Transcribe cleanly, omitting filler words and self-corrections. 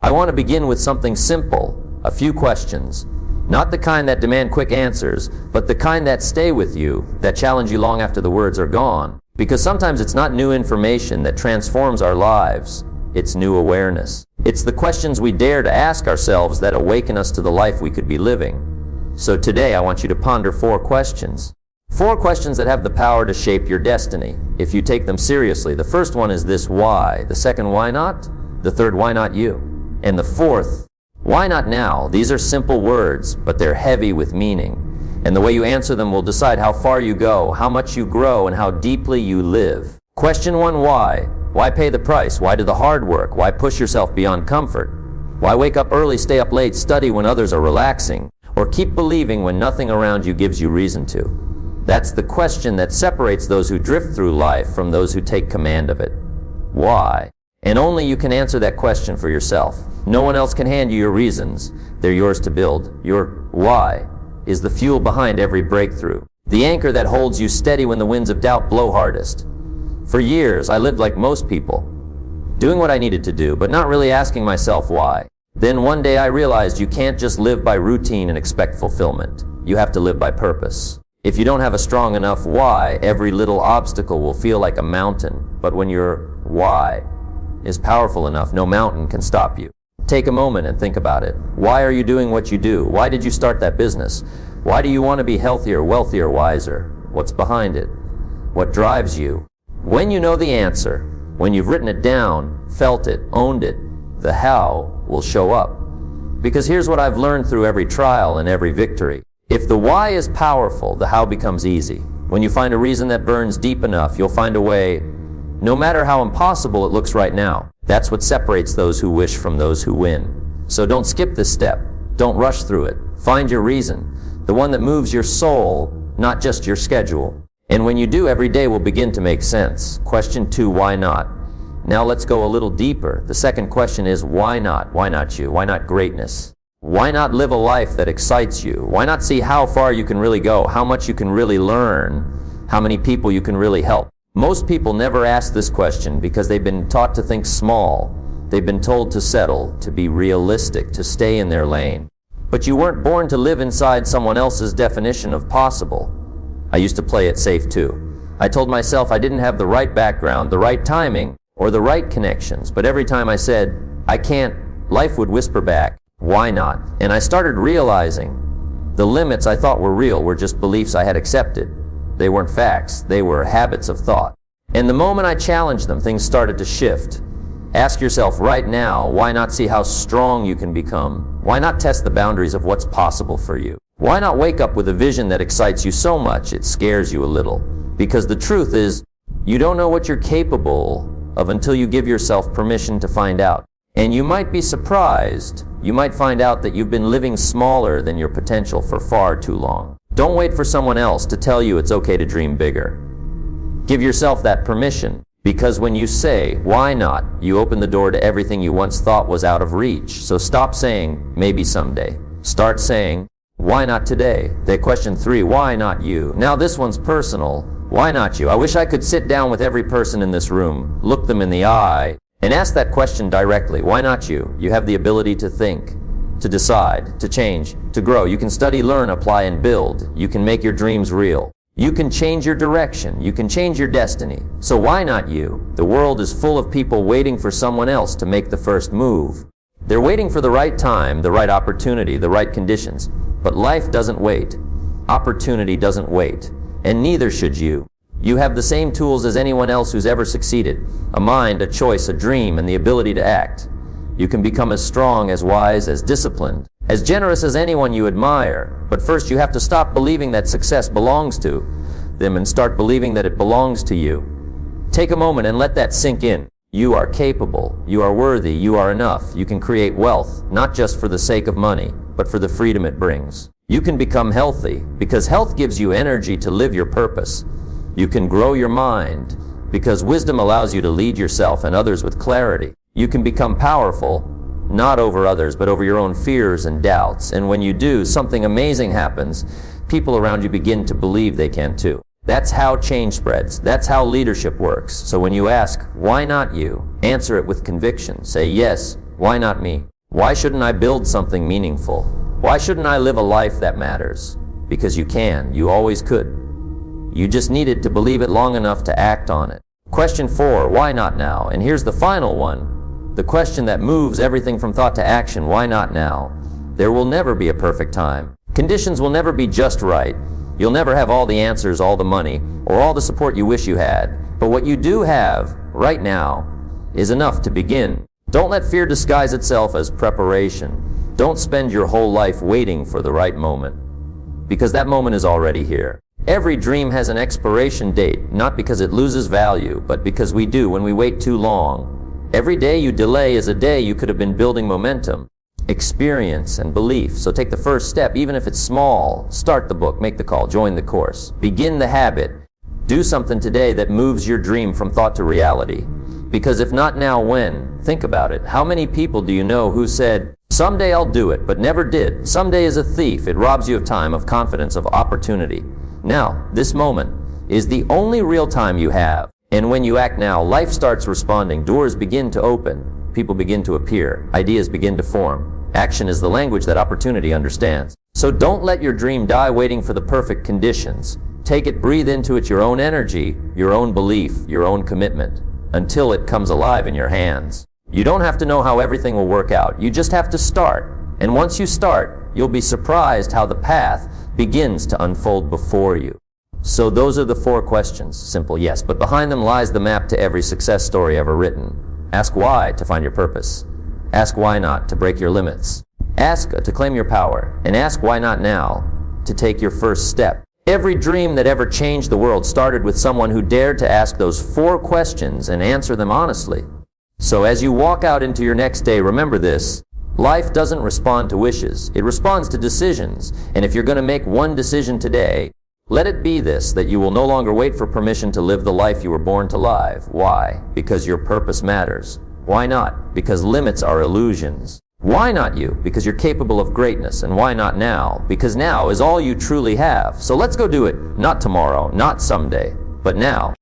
I want to begin with something simple, a few questions. Not the kind that demand quick answers, but the kind that stay with you, that challenge you long after the words are gone. Because sometimes it's not new information that transforms our lives, it's new awareness. It's the questions we dare to ask ourselves that awaken us to the life we could be living. So today I want you to ponder 4 questions. 4 questions that have the power to shape your destiny, if you take them seriously. The first one is this: why? The second, why not? The third, why not you? And the fourth, why not now? These are simple words, but they're heavy with meaning. And the way you answer them will decide how far you go, how much you grow, and how deeply you live. Question 1, why? Why pay the price? Why do the hard work? Why push yourself beyond comfort? Why wake up early, stay up late, study when others are relaxing? Or keep believing when nothing around you gives you reason to? That's the question that separates those who drift through life from those who take command of it. Why? And only you can answer that question for yourself. No one else can hand you your reasons. They're yours to build. Your why is the fuel behind every breakthrough, the anchor that holds you steady when the winds of doubt blow hardest. For years, I lived like most people, doing what I needed to do, but not really asking myself why. Then one day I realized you can't just live by routine and expect fulfillment. You have to live by purpose. If you don't have a strong enough why, every little obstacle will feel like a mountain. But when your why is powerful enough, no mountain can stop you. Take a moment and think about it. Why are you doing what you do? Why did you start that business? Why do you want to be healthier, wealthier, wiser? What's behind it? What drives you? When you know the answer, when you've written it down, felt it, owned it, the how will show up. Because here's what I've learned through every trial and every victory. If the why is powerful, the how becomes easy. When you find a reason that burns deep enough, you'll find a way, no matter how impossible it looks right now. That's what separates those who wish from those who win. So don't skip this step. Don't rush through it. Find your reason, the one that moves your soul, not just your schedule. And when you do, every day will begin to make sense. Question 2, why not? Now let's go a little deeper. The second question is, why not? Why not you? Why not greatness? Why not live a life that excites you? Why not see how far you can really go, how much you can really learn, how many people you can really help? Most people never ask this question because they've been taught to think small. They've been told to settle, to be realistic, to stay in their lane. But you weren't born to live inside someone else's definition of possible. I used to play it safe too. I told myself I didn't have the right background, the right timing, or the right connections. But every time I said, I can't, life would whisper back, why not? And I started realizing the limits I thought were real were just beliefs I had accepted. They weren't facts, they were habits of thought. And the moment I challenged them, things started to shift. Ask yourself right now, why not see how strong you can become? Why not test the boundaries of what's possible for you? Why not wake up with a vision that excites you so much it scares you a little? Because the truth is, you don't know what you're capable of until you give yourself permission to find out. And you might be surprised. You might find out that you've been living smaller than your potential for far too long. Don't wait for someone else to tell you it's okay to dream bigger. Give yourself that permission, because when you say, why not, you open the door to everything you once thought was out of reach. So stop saying, maybe someday. Start saying, why not today? Then question 3, why not you? Now this one's personal. Why not you? I wish I could sit down with every person in this room, look them in the eye, and ask that question directly. Why not you? You have the ability to think, to decide, to change, to grow. You can study, learn, apply, and build. You can make your dreams real. You can change your direction. You can change your destiny. So why not you? The world is full of people waiting for someone else to make the first move. They're waiting for the right time, the right opportunity, the right conditions. But life doesn't wait. Opportunity doesn't wait. And neither should you. You have the same tools as anyone else who's ever succeeded. A mind, a choice, a dream, and the ability to act. You can become as strong, as wise, as disciplined, as generous as anyone you admire. But first you have to stop believing that success belongs to them and start believing that it belongs to you. Take a moment and let that sink in. You are capable. You are worthy. You are enough. You can create wealth, not just for the sake of money, but for the freedom it brings. You can become healthy, because health gives you energy to live your purpose. You can grow your mind, because wisdom allows you to lead yourself and others with clarity. You can become powerful, not over others, but over your own fears and doubts. And when you do, something amazing happens. People around you begin to believe they can too. That's how change spreads. That's how leadership works. So when you ask, why not you? Answer it with conviction. Say, yes, Why not me? Why shouldn't I build something meaningful? Why shouldn't I live a life that matters? Because you can. You always could. You just needed to believe it long enough to act on it. Question 4, why not now? And here's the final one, the question that moves everything from thought to action. Why not now? There will never be a perfect time. Conditions will never be just right. You'll never have all the answers, all the money, or all the support you wish you had. But what you do have, right now, is enough to begin. Don't let fear disguise itself as preparation. Don't spend your whole life waiting for the right moment, because that moment is already here. Every dream has an expiration date, not because it loses value, but because we do when we wait too long. Every day you delay is a day you could have been building momentum, experience, and belief. So take the first step, even if it's small. Start the book, make the call, join the course. Begin the habit. Do something today that moves your dream from thought to reality. Because if not now, when? Think about it. How many people do you know who said, someday I'll do it, but never did? Someday is a thief. It robs you of time, of confidence, of opportunity. Now, this moment is the only real time you have. And when you act now, life starts responding. Doors begin to open. People begin to appear. Ideas begin to form. Action is the language that opportunity understands. So don't let your dream die waiting for the perfect conditions. Take it, breathe into it your own energy, your own belief, your own commitment, until it comes alive in your hands. You don't have to know how everything will work out. You just have to start. And once you start, you'll be surprised how the path begins to unfold before you. So those are the 4 questions. Simple, yes, but behind them lies the map to every success story ever written. Ask why to find your purpose. Ask why not to break your limits. Ask to claim your power. And ask why not now to take your first step. Every dream that ever changed the world started with someone who dared to ask those 4 questions and answer them honestly. So as you walk out into your next day, remember this. Life doesn't respond to wishes. It responds to decisions. And if you're going to make one decision today, let it be this, that you will no longer wait for permission to live the life you were born to live. Why? Because your purpose matters. Why not? Because limits are illusions. Why not you? Because you're capable of greatness. And why not now? Because now is all you truly have. So let's go do it. Not tomorrow, not someday, but now.